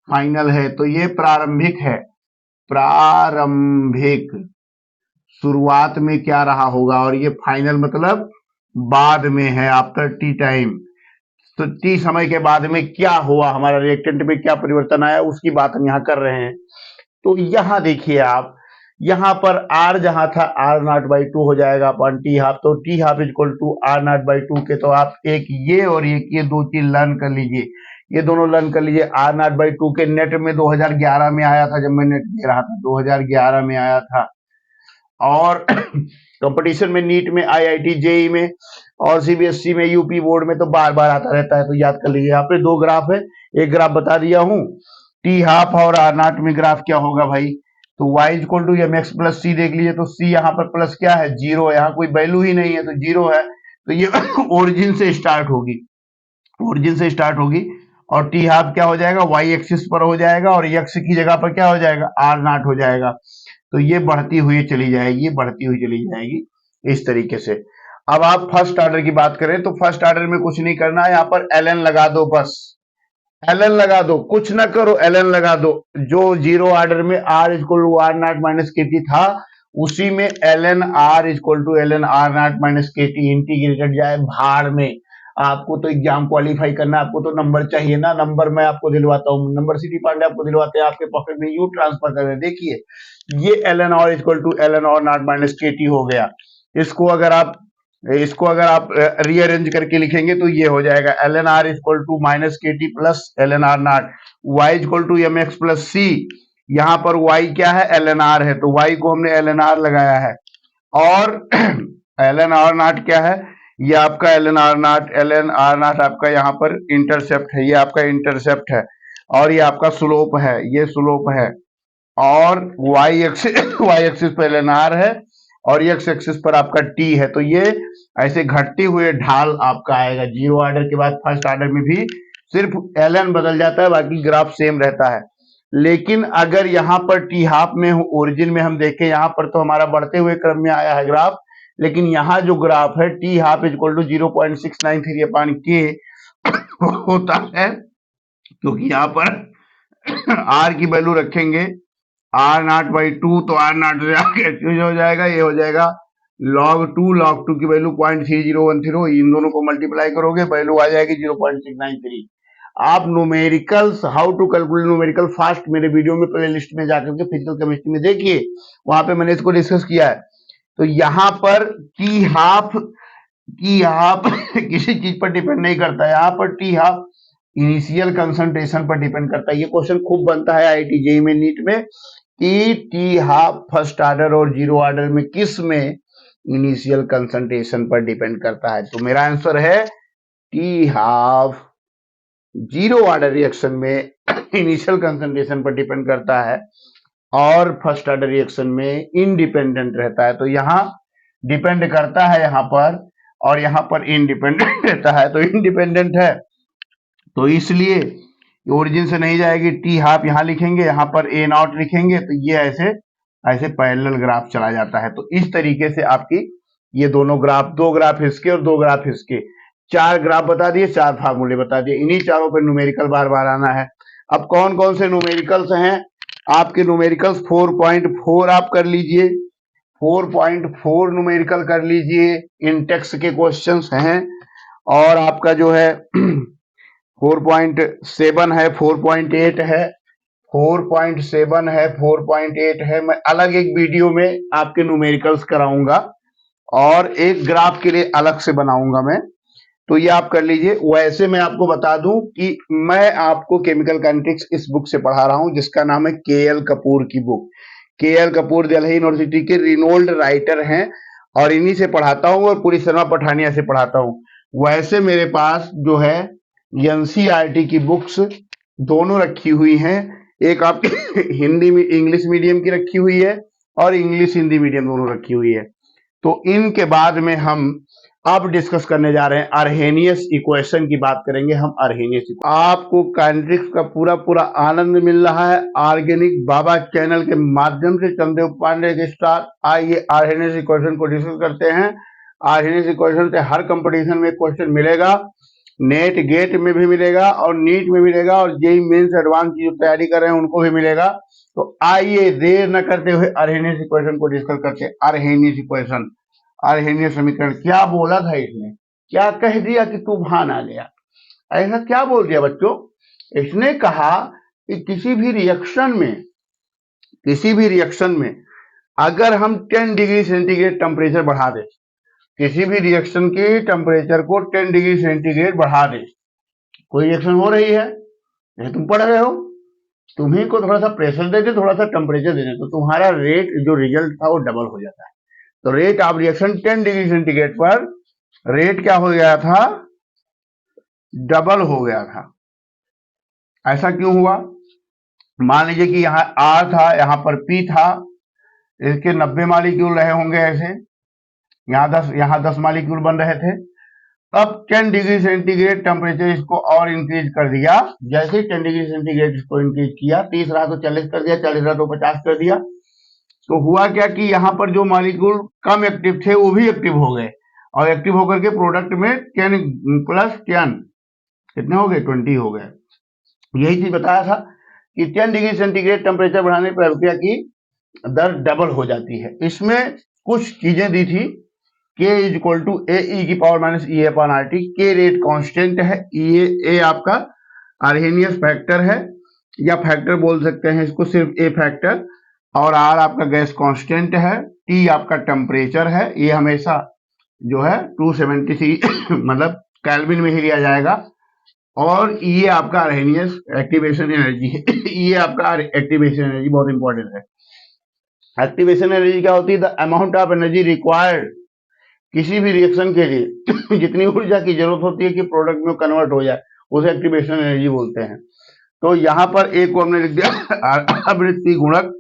[SPEAKER 1] फाइनल है, तो ये प्रारंभिक है, प्रारंभिक शुरुआत में क्या रहा होगा, और ये फाइनल मतलब बाद में है आफ्टर टी टाइम। तो टी समय के बाद में क्या हुआ, हमारा रिएक्टेंट में क्या परिवर्तन आया, उसकी बात हम यहाँ कर रहे हैं। तो यहां देखिए आप, यहां पर r जहां था r नॉट बाई टू हो जाएगा अपन टी हाफ, तो T half equal to are naught by two K, तो आप एक ये और एक ये दो चीज लर्न कर लीजिए, ये दोनों लर्न कर लीजिए। आर नॉट बाई टू के नेट में 2011 में आया था, जब मैं नेट दे रहा था 2011 में आया था, और कंपटीशन में नीट में, आईआईटी जेई में, और सीबीएसई में, यूपी बोर्ड में तो बार बार आता रहता है, तो याद कर लीजिए। यहाँ पे दो ग्राफ है, एक ग्राफ बता दिया हूं, टी हाफ और आर नॉट में ग्राफ क्या होगा भाई, तो y equal to m x plus c देख लीजिए, तो c यहाँ पर प्लस क्या है, जीरो है, यहाँ कोई वैल्यू ही नहीं है तो जीरो है, तो ये ओरिजिन से स्टार्ट होगी, ओरिजिन से स्टार्ट होगी, और टी हाफ क्या हो जाएगा, y एक्सिस पर हो जाएगा, और x की जगह पर क्या हो जाएगा, आर नॉट हो जाएगा, तो ये बढ़ती हुई चली जाएगी, बढ़ती हुई चली जाएगी इस तरीके से। अब आप फर्स्ट ऑर्डर की बात करें तो फर्स्ट ऑर्डर में कुछ नहीं करना है, यहाँ पर ln लगा दो, बस ln लगा दो, कुछ ना करो, ln लगा दो। जो जीरो ऑर्डर में r equal to are not minus के टी था, उसी में ln r equal to ln R not minus के टी इंटीग्रेटेड जाए भाड़ में। आपको तो एग्जाम क्वालिफाई करना, आपको तो नंबर चाहिए ना, नंबर मैं आपको दिलवाता हूँ, नंबर सिटी पांडे आपको दिलवाते हैं, आपके पॉकेट में यू ट्रांसफर कर रहे हैं। देखिए ये ln r equal to ln r naught minus के टी हो गया, इसको अगर आप रीअरेंज करके लिखेंगे तो ये हो जाएगा ln r equal to minus के T plus ln r naught, y equal to m x plus c, यहाँ पर y क्या है, ln r है, तो y को हमने ln r लगाया है, और ln r नॉट क्या है, ये आपका ln r नॉट आपका यहाँ पर इंटरसेप्ट है, ये आपका इंटरसेप्ट है, और ये आपका स्लोप है, ये स्लोप है, और y एक्सिस पर ln r है, और x एक्सिस पर आपका t है, तो ये ऐसे घटते हुए ढाल आपका आएगा। जीरो ऑर्डर के बाद फर्स्ट ऑर्डर में भी सिर्फ ln बदल जाता है, बाकी ग्राफ सेम रहता है। लेकिन अगर यहाँ पर टी हाफ में ओरिजिन में हम देखें, यहाँ पर तो हमारा बढ़ते हुए क्रम में आया है ग्राफ, लेकिन यहाँ जो ग्राफ है टी हाफ इक्वल टू 0.693 अपान के होता है, क्योंकि यहाँ पर आर की वैल्यू रखेंगे आर नॉट बाई 2, तो आर नॉट से आगे चूज हो जाएगा, ये हो जाएगा log 2 की वैल्यू 0.3010, इन दोनों को मल्टीप्लाई करोगे वैल्यू आ जाएगी 0.693। आप numericals, how to calculate numerical fast, मेरे वीडियो में प्ले लिस्ट में जाकर के फिजिकल केमिस्ट्री में देखिए, वहां पे मैंने इसको डिस्कस किया है। तो यहाँ पर टी हाफ किसी चीज पर डिपेंड नहीं करता है, यहाँ पर टी हाफ इनिशियल कंसंट्रेशन पर डिपेंड करता है। ये क्वेश्चन खूब बनता है आईआईटी जेईई में, नीट में, कि टी हाफ फर्स्ट ऑर्डर और जीरो ऑर्डर में किस में इनिशियल कंसंट्रेशन पर डिपेंड करता है। तो मेरा आंसर है T half zero order reaction में इनिशियल कंसंट्रेशन पर डिपेंड करता है और फर्स्ट ऑर्डर रिएक्शन में इंडिपेंडेंट रहता है। तो यहाँ डिपेंड करता है यहाँ पर, और यहाँ पर इंडिपेंडेंट रहता है, तो इंडिपेंडेंट है, तो इसलिए ओरिजिन से नहीं जाएगी। टी हाफ यहाँ लिखेंगे, यहाँ पर ए नॉट लिखेंगे, तो ये ऐसे ऐसे पैरेलल ग्राफ चला जाता है। तो इस तरीके से आपकी ये दोनों ग्राफ, दो ग्राफ इसके और दो ग्राफ इसके, चार ग्राफ बता दिए, चार फार्मूले बता दिए, इन्हीं चारों पे न्यूमेरिकल बार बार आना है। अब कौन कौन से न्यूमेरिकल्स हैं आपके? न्यूमेरिकल्स 4.4 आप कर लीजिए, 4.4 न्यूमेरिकल कर लीजिए, इंटेक्स के क्वेश्चंस हैं। और आपका जो है 4.7 है, 4.8 है, 4.7 है, 4.8 है। मैं अलग एक वीडियो में आपके न्यूमेरिकल्स कराऊंगा और एक ग्राफ के लिए अलग से बनाऊंगा मैं, तो ये आप कर लीजिए। वैसे मैं आपको बता दूं कि मैं आपको केमिकल काइनेटिक्स इस बुक से पढ़ा रहा हूं, जिसका नाम है के.एल. कपूर की book. KL. Kapoor Delhi university के रिनोल्ड राइटर हैं और इन्हीं से पढ़ाता हूं और पूरी शर्मा पठानिया से पढ़ाता हूं। वैसे मेरे पास जो है एनसीईआरटी की बुक्स दोनों रखी हुई हैं, एक आपकी हिंदी में इंग्लिश मीडियम की रखी हुई है और इंग्लिश हिंदी मीडियम दोनों रखी हुई है। तो इनके बाद में हम अब डिस्कस करने जा रहे हैं अर्हेनियस इक्वेशन की बात करेंगे हम। अर्हेनियस आपको काइनेटिक्स का पूरा पूरा आनंद मिल रहा है ऑर्गेनिक बाबा चैनल के माध्यम से, चंदेव पांडे के साथ। आइए अर्हेनियस इक्वेशन को डिस्कस करते हैं। अर्हेनियस इक्वेशन से हर कंपटीशन में क्वेश्चन मिलेगा, नेट गेट में भी मिलेगा और नीट में मिलेगा और जेईई मेंस एडवांस की जो तैयारी कर रहे हैं उनको भी मिलेगा। तो आइए देर न करते हुए अर्हेनियस इक्वेशन को डिस्कस करते हैं। अर्हेनियस इक्वेशन, अर्हेनियस समीकरण, क्या बोला था इसने, क्या कह दिया कि तूफान आ गया, ऐसा क्या बोल दिया बच्चों? इसने कहा कि किसी भी रिएक्शन में अगर हम 10 डिग्री सेंटीग्रेड टेम्परेचर बढ़ा दें, किसी भी रिएक्शन के टेम्परेचर को 10 डिग्री सेंटीग्रेड बढ़ा दे, कोई रिएक्शन हो रही है, जैसे तुम पढ़ रहे हो, तुम्ही को थोड़ा सा प्रेशर दे दे, थोड़ा सा टेम्परेचर दे दे, तो तुम्हारा रेट जो रिजल्ट था वो डबल हो जाता है। तो rate of reaction 10 degree centigrade पर रेट क्या हो गया था? डबल हो गया था। ऐसा क्यों हुआ? मान लीजिए कि यहाँ R था, यहाँ पर P था, इसके 90 मॉलिक्यूल रहे होंगे ऐसे, यहाँ 10 मॉलिक्यूल बन रहे थे। अब 10 डिग्री सेंटीग्रेड टेम्परेचर इसको और इंक्रीज कर दिया। जैसे ही 10 डिग्री सेंटीग्रेड इसको इंक्रीज किया, 30 रहा तो 40 कर दिया, 40 रहा तो 50 कर दिया। तो हुआ क्या कि यहाँ पर जो मॉलिक्यूल कम एक्टिव थे वो भी एक्टिव हो गए और एक्टिव होकर के प्रोडक्ट में 10 + 10 कितने हो गए? 20 हो गए। यही चीज बताया था कि 10 डिग्री सेंटीग्रेड टेम्परेचर बढ़ाने पर अभिक्रिया की दर डबल हो जाती है। इसमें कुछ चीजें दी थी, K = Ae⁻⁻ के रेट कांस्टेंट है, ए आपका अर्हेनियस फैक्टर है या फैक्टर बोल सकते हैं इसको, सिर्फ ए फैक्टर, और R आपका गैस कांस्टेंट है, T आपका टेम्परेचर है, ये हमेशा जो है 270 मतलब केल्विन में ही लिया जाएगा, और ये आपका अर्हेनियस एक्टिवेशन एनर्जी है। ये आपका एक्टिवेशन एनर्जी बहुत इंपॉर्टेंट है। एक्टिवेशन एनर्जी क्या होती है? The amount of energy required, किसी भी रिएक्शन के लिए जितनी ऊर्जा की जरूरत होती है कि प्रोडक्ट में कन्वर्ट हो जाए, उसे एक्टिवेशन एनर्जी बोलते हैं। तो यहाँ पर एक को हमने लिख दिया आवृत्ति गुणक,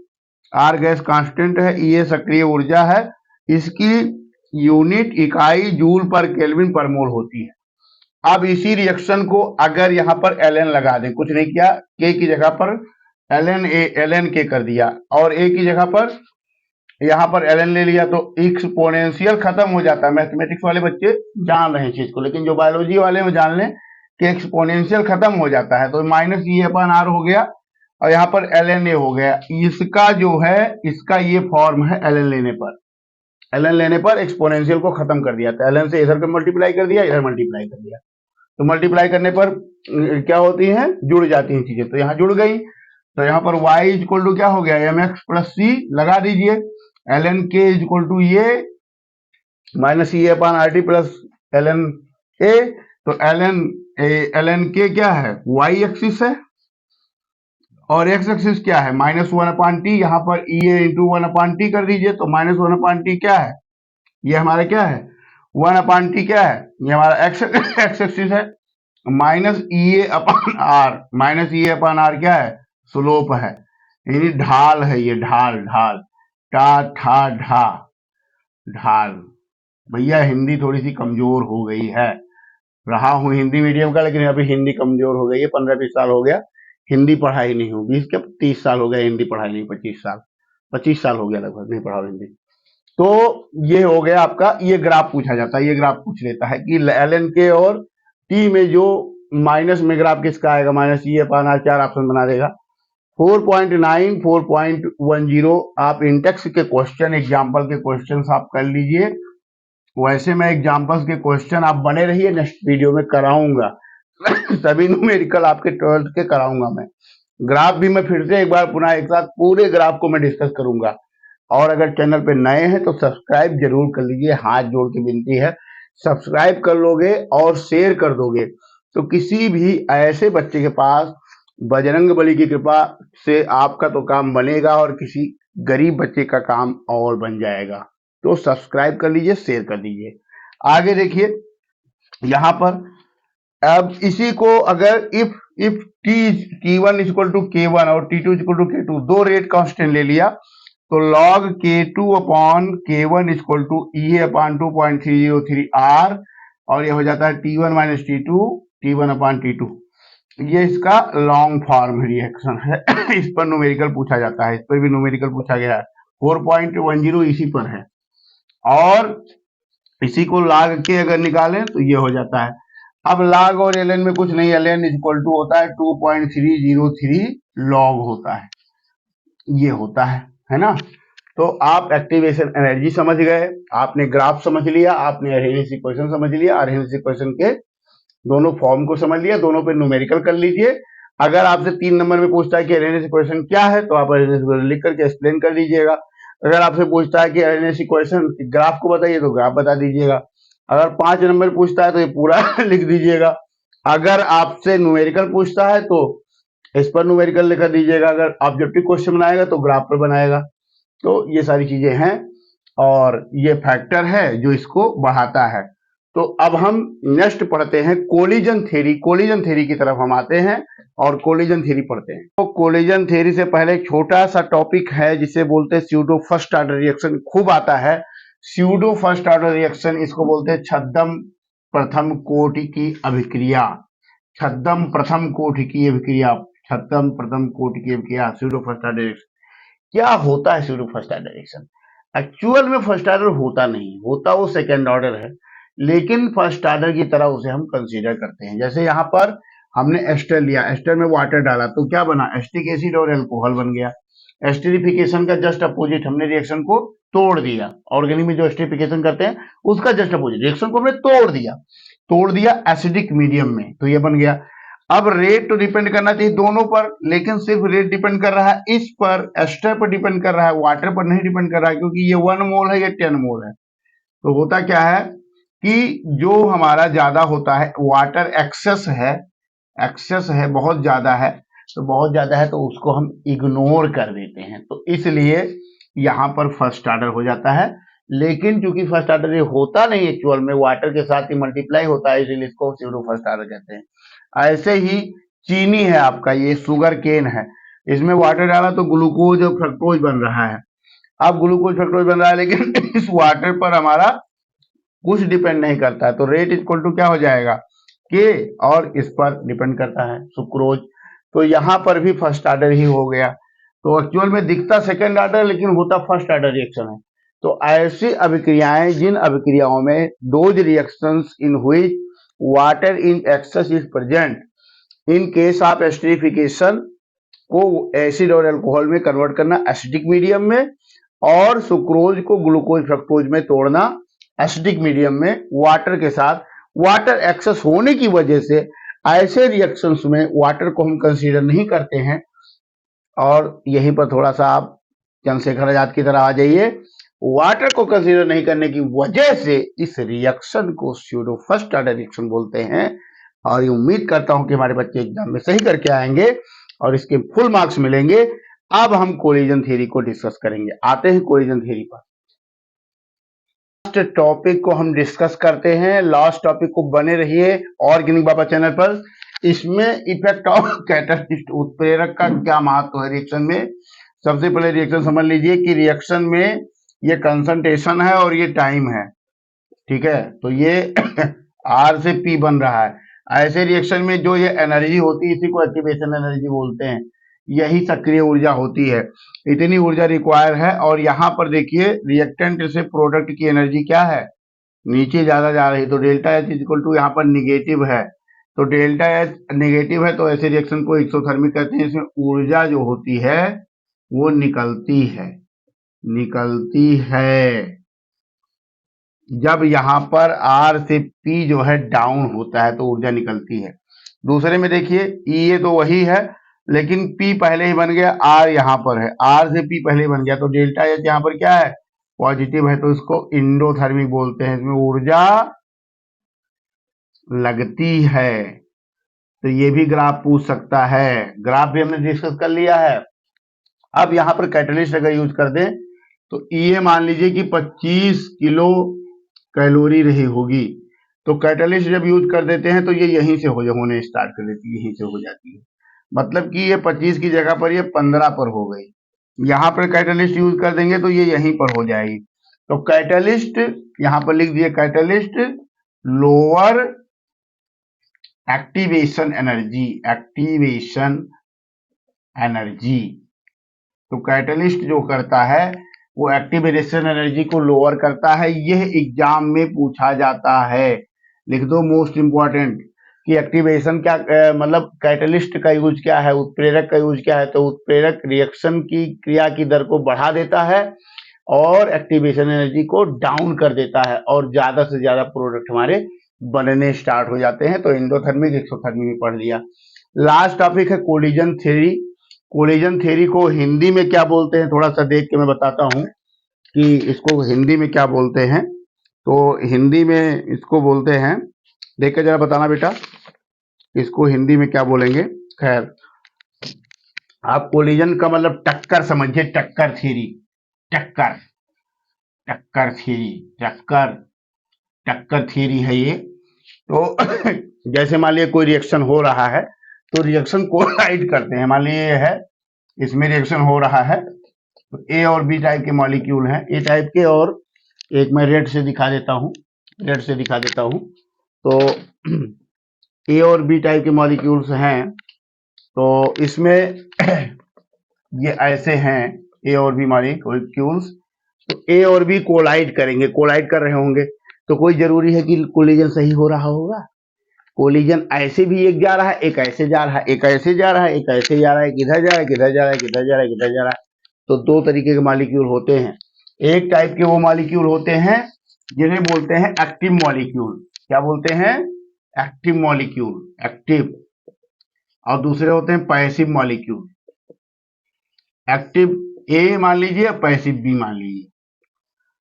[SPEAKER 1] R गैस कांस्टेंट है, ये सक्रिय ऊर्जा है, इसकी यूनिट इकाई जूल पर केल्विन पर मोल होती है। अब इसी रिएक्शन को अगर यहाँ पर Ln लगा दें, कुछ नहीं किया, K की जगह पर ln k कर दिया और a की जगह पर यहाँ पर ln ले लिया, तो एक्सपोनेंशियल खत्म हो जाता है। मैथमेटिक्स वाले बच्चे जान रहे हैं चीज को, लेकिन जो बायोलॉजी वाले में जान लें कि एक्सपोनेंशियल खत्म हो जाता है। तो माइनस ई अपन आर हो गया और यहाँ पर ln a हो गया। इसका जो है इसका ये फॉर्म है ln लेने पर एक्सपोनेंशियल को खत्म कर दिया। तो ln से इधर पे मल्टीप्लाई कर दिया, इधर मल्टीप्लाई कर दिया, तो मल्टीप्लाई करने पर क्या होती है, जुड़ जाती हैं चीजें। तो यहाँ जुड़ गई, तो यहाँ पर y इक्वल टू क्या हो गया, एम एक्स प्लस सी लगा दीजिए, ln k इक्वल टू ये minus E upon R T plus ln a। तो ln k क्या है, y एक्सिस है और x एक्सिस क्या है, माइनस वन अपान टी। यहाँ पर ई ए इंटू वन अपान टी कर दीजिए, तो माइनस वन अपान टी क्या है, ये हमारा क्या है, वन अपान टी क्या है, ये हमारा x एक्सिस है। Minus E A upon R, minus E A upon R क्या है, स्लोप है, यानी ढाल है, ये ढाल टा ठा ढा ढाल। भैया हिंदी थोड़ी सी कमजोर हो गई है, रहा हूं हिंदी मीडियम का, लेकिन अभी हिंदी कमजोर हो गई है। 15-20 साल हो गया हिंदी पढ़ाई नहीं हूँ, 20 के 30 साल हो गया हिंदी पढ़ाई नहीं, 25 साल हो गया लगभग नहीं पढ़ा हिंदी। तो ये हो गया आपका, ये ग्राफ पूछा जाता है, ये ग्राफ पूछ लेता है कि ln के और t में जो माइनस में ग्राफ किसका आएगा, minus E upon R, 4 option बना देगा। 4.9 4.10 आप इंटेक्स के क्वेश्चन, एग्जाम्पल के क्वेश्चन आप कर लीजिए। वैसे मैं एग्जाम्पल्स के क्वेश्चन आप बने रहिए, नेक्स्ट वीडियो में कराऊंगा सभी न्यूमेरिकल आपके 12th के कराऊंगा मैं। ग्राफ भी मैं फिर से एक बार पुनः एक साथ पूरे ग्राफ को मैं डिस्कस करूंगा। और अगर चैनल पे नए हैं तो सब्सक्राइब जरूर कर लीजिए, हाथ जोड़ के विनती है, सब्सक्राइब कर लोगे और शेयर कर दोगे तो किसी भी ऐसे बच्चे के पास बजरंग बली की कृपा से आपका तो काम बनेगा और किसी गरीब बच्चे का काम और बन जाएगा। तो सब्सक्राइब कर लीजिए, शेयर कर दीजिए। आगे देखिए यहां पर, अब इसी को अगर if t1 equal to k1 और t2 इक्वल टू k2 दो रेट कांस्टेंट ले लिया, तो log k2 upon k1 equal to E upon 2.303 r, और ये हो जाता है t1 minus t1 upon t2। ये इसका लॉन्ग फॉर्म रिएक्शन है इस पर न्यूमेरिकल पूछा जाता है, इस पर भी न्यूमेरिकल पूछा गया है। 4.10 इसी पर है, और इसी को log के अगर निकालें तो ये हो जाता है। अब log और ln में कुछ नहीं, ln इक्वल टू होता है 2.303 log होता है, ये होता है ना। तो आप एक्टिवेशन एनर्जी समझ गए, आपने ग्राफ समझ लिया, आपने अरेंज इक्वेशन समझ लिया, अरेंज इक्वेशन के दोनों फॉर्म को समझ लिया, दोनों पे न्यूमेरिकल कर लीजिए। अगर आपसे 3 नंबर में पूछता है कि अरेंज इक्वेशन क्या है, तो आप अरेंज इक्वेशन लिख करके एक्सप्लेन कर दीजिएगा। अगर आपसे पूछता है कि अरेंज इक्वेशन ग्राफ को बताइए, तो ग्राफ बता दीजिएगा। अगर 5 नंबर पूछता है तो ये पूरा लिख दीजिएगा। अगर आपसे न्यूमेरिकल पूछता है तो इस पर न्यूमेरिकल लिख दीजिएगा, अगर ऑब्जेक्टिव क्वेश्चन बनाएगा तो ग्राफ पर बनाएगा। तो ये सारी चीजें हैं, और ये फैक्टर है जो इसको बढ़ाता है। तो अब हम नेक्स्ट पढ़ते हैं कोलिजन थ्योरी। कोलिजन थ्योरी की तरफ हम आते हैं और कोलिजन थ्योरी पढ़ते हैं। तो कोलिजन थ्योरी से पहले एक छोटा सा टॉपिक है जिसे बोलते हैं स्यूडो फर्स्ट ऑर्डर रिएक्शन, खूब आता है स्यूडो फर्स्ट ऑर्डर रिएक्शन। इसको बोलते हैं छद्म प्रथम कोटि की अभिक्रिया, छद्म प्रथम कोटि की अभिक्रिया, छद्म प्रथम कोटि की अभिक्रिया, स्यूडो फर्स्ट ऑर्डर रिएक्शन। क्या होता है pseudo first order reaction? Actual में फर्स्ट ऑर्डर होता नहीं, होता वो सेकेंड ऑर्डर है, लेकिन फर्स्ट ऑर्डर की तरह उसे हम कंसीडर करते हैं। जैसे यहाँ पर हमने एस्टर लिया, एस्टर में वाटर डाला तो क्या बना, एस्टिक एसिड और एल्कोहल बन गया। एस्टरिफिकेशन का जस्ट अपोजिट, हमने रिएक्शन को तोड़ दिया। ऑर्गेनिक में जो एस्टरिफिकेशन करते हैं उसका जस्ट अपोजिट, रिएक्शन को हमने तोड़ दिया एसिडिक मीडियम में, तो ये बन गया। अब रेट तो डिपेंड करना चाहिए दोनों पर, लेकिन सिर्फ रेट डिपेंड कर रहा है इस पर, एस्टर पर डिपेंड कर रहा है, वाटर पर नहीं डिपेंड कर रहा है, क्योंकि ये 1 मोल है, ये 10 मोल है। तो होता क्या है कि जो हमारा ज्यादा होता है, वाटर एक्सेस है, बहुत ज्यादा है, तो बहुत ज्यादा है तो उसको हम इग्नोर कर देते हैं, तो इसलिए यहाँ पर फर्स्ट ऑर्डर हो जाता है। लेकिन चूंकि फर्स्ट ऑर्डर ये होता नहीं, एक्चुअल में वाटर के साथ ही मल्टीप्लाई होता है, इसलिए इसको स्यूडो फर्स्ट ऑर्डर कहते हैं। ऐसे ही चीनी है आपका, ये शुगर केन है, इसमें वाटर डाला तो ग्लूकोज और फ्रक्टोज बन रहा है। अब ग्लूकोज फ्रक्टोज बन रहा है, लेकिन इस वाटर पर हमारा कुछ डिपेंड नहीं करता है, तो रेट इक्वल टू क्या हो जाएगा, के, और इस पर डिपेंड करता है सुक्रोज। तो यहां पर भी फर्स्ट ऑर्डर ही हो गया। तो एक्चुअल में दिखता सेकंड ऑर्डर लेकिन होता फर्स्ट ऑर्डर रिएक्शन है। तो ऐसी अभिक्रियाएं जिन अभिक्रियाओं में those reactions in which water in excess is present in case of esterification को एसिड और अल्कोहल में कन्वर्ट करना एसिडिक मीडियम में, और सुक्रोज को ग्लूकोज फ्रक्टोज में तोड़ना एसिडिक मीडियम में वाटर के साथ। वाटर एक्सेस होने की वजह से ऐसे रिएक्शंस में वाटर को हम कंसीडर नहीं करते हैं। और यहीं पर थोड़ा सा आप चंद्रशेखर आजाद की तरह आ जाइए। वाटर को कंसीडर नहीं करने की वजह से इस रिएक्शन को स्यूडो फर्स्ट ऑर्डर रिएक्शन बोलते हैं। और ये उम्मीद करता हूं कि हमारे बच्चे एग्जाम में सही करके आएंगे और इसके फुल मार्क्स मिलेंगे। अब हम कोलिजन थ्योरी को डिस्कस करेंगे। आते हैं कोलिजन थ्योरी पर। लास्ट टॉपिक को हम डिस्कस करते हैं। लास्ट टॉपिक को बने रहिए ऑर्गेनिक बाबा चैनल पर। इसमें इफेक्ट ऑफ कैटालिस्ट उत्प्रेरक का क्या महत्व है रिएक्शन में। सबसे पहले रिएक्शन समझ लीजिए कि रिएक्शन में ये कंसंट्रेशन है और ये टाइम है, ठीक है। तो ये R से P बन रहा है। ऐसे रिएक्शन में जो ये एनर्जी होती है इसी को एक्टिवेशन एनर्जी बोलते हैं। यही सक्रिय ऊर्जा होती है, इतनी ऊर्जा रिक्वायर है। और यहाँ पर देखिए रिएक्टेंट से प्रोडक्ट की एनर्जी क्या है, नीचे ज्यादा जा रही है। तो डेल्टा H इक्वल टू यहाँ पर निगेटिव है। तो डेल्टा H निगेटिव है तो ऐसे रिएक्शन को एक्सोथर्मिक कहते हैं। इसमें ऊर्जा जो होती है वो निकलती है जब यहाँ पर R से P जो है डाउन होता है तो ऊर्जा निकलती है। दूसरे में देखिए E तो वही है लेकिन P पहले ही बन गया, R यहाँ पर है, R से P पहले ही बन गया। तो डेल्टा H यहाँ पर क्या है, पॉजिटिव है। तो इसको इंडोथर्मिक बोलते हैं। इसमें ऊर्जा लगती है। तो ये भी ग्राफ पूछ सकता है। ग्राफ भी हमने डिस्कस कर लिया है। अब यहाँ पर कैटलिस्ट अगर यूज कर दें तो ये मान लीजिए कि 25 किलो कैलोरी रही होगी। तो कैटलिस्ट जब यूज कर देते हैं तो ये यहीं से होने स्टार्ट कर देती है, यहीं से हो जाती है। मतलब कि ये 25 की जगह पर ये 15 पर हो गई। यहाँ पर कैटलिस्ट यूज कर देंगे तो ये यहीं पर हो जाएगी। तो कैटलिस्ट यहाँ पर लिख दिए, कैटलिस्ट लोअर एक्टिवेशन एनर्जी। तो कैटलिस्ट जो करता है वो एक्टिवेशन एनर्जी को लोअर करता है। यह एग्जाम में पूछा जाता है, लिख दो मोस्ट इंपॉर्टेंट कि एक्टिवेशन क्या मतलब कैटलिस्ट का यूज क्या है, उत्प्रेरक का यूज क्या है। तो उत्प्रेरक रिएक्शन की क्रिया की दर को बढ़ा देता है और एक्टिवेशन एनर्जी को डाउन कर देता है और ज्यादा से ज्यादा प्रोडक्ट हमारे बनने स्टार्ट हो जाते हैं। तो एंडोथर्मिक एक्सोथर्मिक में पढ़ लिया। लास्ट टॉपिक है कोलिजन थ्योरी। कोलिजन थ्योरी को हिंदी में क्या बोलते हैं थोड़ा सा देख के मैं बताता हूं कि इसको हिंदी में क्या बोलते हैं। तो हिंदी में इसको बोलते हैं, देख के जरा बताना बेटा इसको हिंदी में क्या बोलेंगे। खैर आप कोलिजन का मतलब टक्कर समझिए, टक्कर थ्योरी, टक्कर थ्योरी है ये। तो जैसे मान लिया कोई रिएक्शन हो रहा है तो रिएक्शन कोलाइड करते हैं। मान लीजिए है इसमें रिएक्शन हो रहा है तो ए और बी टाइप के मॉलिक्यूल हैं, ए टाइप के, और एक मैं रेड से दिखा देता हूं। तो ए और बी टाइप के मॉलिक्यूल्स हैं। तो इसमें ये ऐसे हैं ए और बी मॉलिक्यूल्स। तो ए और बी कोलाइड करेंगे, कोलाइड कर रहे होंगे। तो कोई जरूरी है कि कोलिजन सही हो रहा होगा। कोलिजन ऐसे भी एक जा रहा है, एक ऐसे जा रहा है, एक ऐसे जा रहा है, एक ऐसे जा रहा है, किधर जा रहा है, किधर जा रहा है, किधर जा रहा है, किधर जा रहा है। तो दो तरीके के मॉलिक्यूल होते हैं। एक टाइप के वो मॉलिक्यूल होते हैं जिन्हें बोलते हैं एक्टिव मॉलिक्यूल। क्या बोलते हैं, एक्टिव मॉलिक्यूल, एक्टिव। और दूसरे होते हैं पैसिव मॉलिक्यूल। एक्टिव ए मान लीजिए, पैसिव बी मान लीजिए।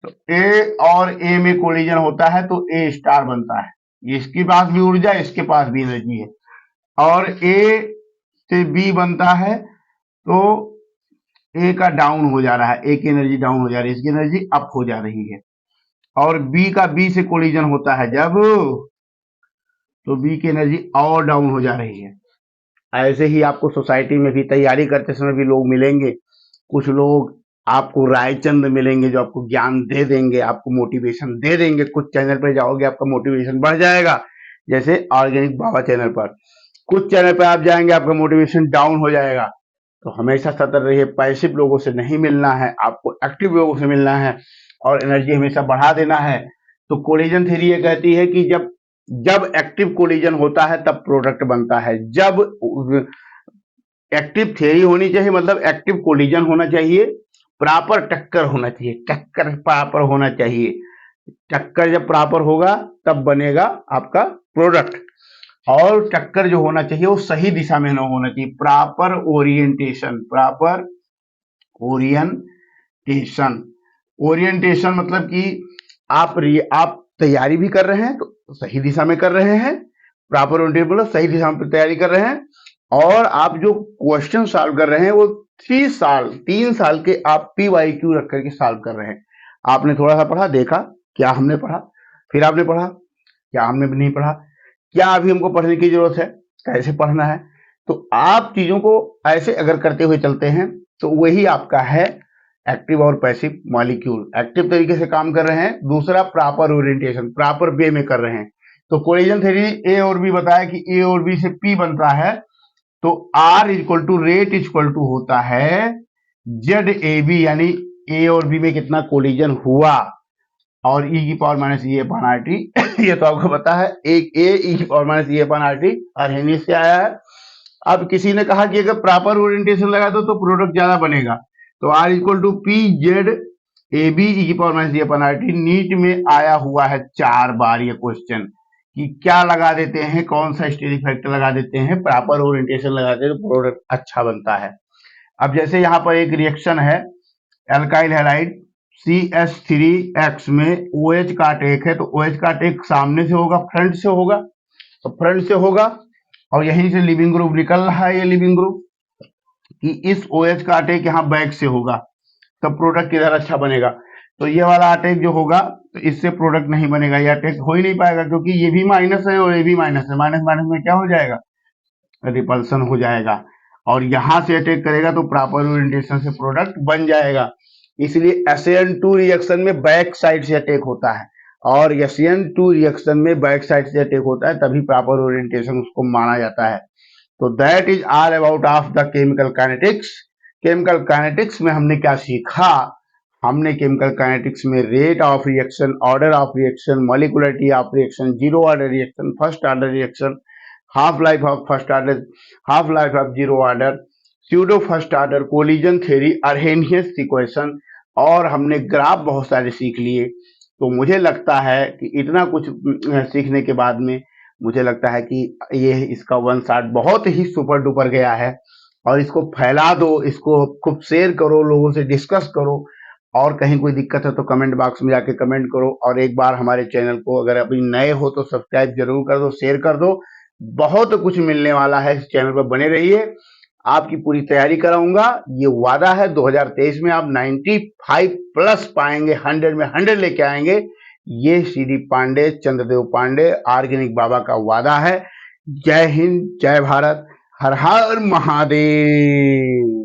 [SPEAKER 1] तो ए और ए में कोलिजन होता है तो ए स्टार बनता है। इसके पास भी ऊर्जा, इसके पास भी एनर्जी है। और ए से बी बनता है तो ए का डाउन हो जा रहा है, ए की एनर्जी डाउन हो जा रही है, इसकी एनर्जी अप हो जा रही है। और बी का बी से कोलिजन होता है जब, तो बी की एनर्जी और डाउन हो जा रही है। ऐसे ही आपको सोसाइटी में भी तैयारी करते समय भी लोग मिलेंगे। कुछ लोग आपको रायचंद मिलेंगे जो आपको ज्ञान दे देंगे, आपको मोटिवेशन दे देंगे। कुछ चैनल पर जाओगे आपका मोटिवेशन बढ़ जाएगा, जैसे ऑर्गेनिक बाबा चैनल पर। कुछ चैनल पे आप जाएंगे आपका मोटिवेशन डाउन हो जाएगा। तो हमेशा सतर्क रहिए, पैसिव लोगों से नहीं मिलना है, आपको एक्टिव लोगों से मिलना है और एनर्जी हमेशा बढ़ा देना है। तो कोलिजन थ्योरी ये कहती है कि जब जब एक्टिव कोलिजन होता है तब प्रोडक्ट बनता है। जब एक्टिव थ्योरी होनी चाहिए, मतलब एक्टिव कोलिजन होना चाहिए, प्रॉपर टक्कर होना चाहिए, टक्कर प्रॉपर होना चाहिए। टक्कर जब प्रॉपर होगा तब बनेगा आपका प्रोडक्ट। और टक्कर जो होना चाहिए वो सही दिशा में न होना चाहिए, proper orientation, proper orientation. Orientation मतलब कि आप तैयारी भी कर रहे हैं तो सही दिशा में कर रहे हैं, प्रॉपर ओरिएंटेशन मतलब सही दिशा में तैयारी कर रहे हैं, और आप जो क्वेश्चन सॉल्व कर रहे हैं वो 3 साल के आप PYQ रख करके सॉल्व कर रहे हैं। आपने थोड़ा सा पढ़ा, देखा क्या हमने पढ़ा, फिर आपने पढ़ा क्या हमने भी नहीं पढ़ा, क्या अभी हमको पढ़ने की जरूरत है, कैसे पढ़ना है। तो आप चीजों को ऐसे अगर करते हुए चलते हैं तो वही आपका है एक्टिव और पैसिव मॉलिक्यूल। एक्टिव तरीके से काम कर रहे हैं, दूसरा प्रॉपर ओरिएंटेशन, प्रॉपर वे में कर रहे हैं। तो कोलिजन थ्योरी ए और बी बताया कि ए और बी से P बनता है, तो R equal to rate equal to होता है ZAB, यानी ए और बी में कितना कोलिजन हुआ, और e की power minus E upon R T ये तो आपको पता है, एक ए e की power minus E upon R T अर्हेनियस से आया है। अब किसी ने कहा कि अगर प्रॉपर ओरिएंटेशन लगा दो तो प्रोडक्ट ज्यादा बनेगा, तो R equal to P Z A B E की power minus E upon R T. NEET में आया हुआ है 4 बार ये क्वेश्चन कि क्या लगा देते हैं, कौन सा स्टेरिक फैक्टर लगा देते हैं, प्रॉपर ओरिएंटेशन लगाते हैं तो प्रोडक्ट अच्छा बनता है। अब जैसे यहाँ पर एक रिएक्शन है एल्काइल हैलाइड CH3X में OH का अटैक है, तो OH का अटैक सामने से होगा, फ्रंट से होगा, तो फ्रंट से होगा, और यहीं से लिविंग ग्रुप निकल रहा है, ये लिविंग ग्रुप कि इस OH का अटैक यहाँ बैक से होगा, तब प्रोडक्ट किधर अच्छा बनेगा। तो ये वाला अटैक जो होगा तो इससे प्रोडक्ट नहीं बनेगा, ये अटैक हो ही नहीं पाएगा, क्योंकि ये भी माइनस है और ये भी माइनस है, माइनस माइनस में क्या हो जाएगा, रिपल्सन हो जाएगा, और यहां से अटैक करेगा तो प्रॉपर ओरिएंटेशन से प्रोडक्ट बन जाएगा। इसलिए SN2 रिएक्शन में बैक साइड से अटैक होता है, और SN2 रिएक्शन में बैक साइड से अटैक होता है, तभी प्रॉपर ओरिएंटेशन उसको माना जाता है। तो that is all about of the chemical kinetics. Chemical kinetics में हमने क्या सीखा, हमने केमिकल काइनेटिक्स में rate of reaction, order of reaction, molecularity of reaction, zero order reaction, first order reaction, half life of first order, half life of zero order, pseudo first order, collision theory, Arrhenius equation, और हमने graph बहुत सारे सीख लिए। तो मुझे लगता है कि इतना कुछ सीखने के बाद में मुझे लगता है कि ये इसका वन शॉट बहुत ही सुपर डुपर गया है, और इसको फैला दो, इसको खूब शेयर करो, लोगों से डिस्कस करो, और कहीं कोई दिक्कत है तो कमेंट बॉक्स में जाके कमेंट करो, और एक बार हमारे चैनल को अगर अभी नए हो तो सब्सक्राइब जरूर कर दो, शेयर कर दो। बहुत कुछ मिलने वाला है, इस चैनल पर बने रहिए, आपकी पूरी तैयारी कराऊंगा, ये वादा है। 2023 में आप 95 प्लस पाएंगे, 100 में 100 लेके आएंगे, ये CD पांडे, चंद्रदेव पांडे, ऑर्गेनिक बाबा का वादा है। जय हिंद, जय भारत, हर हर महादेव।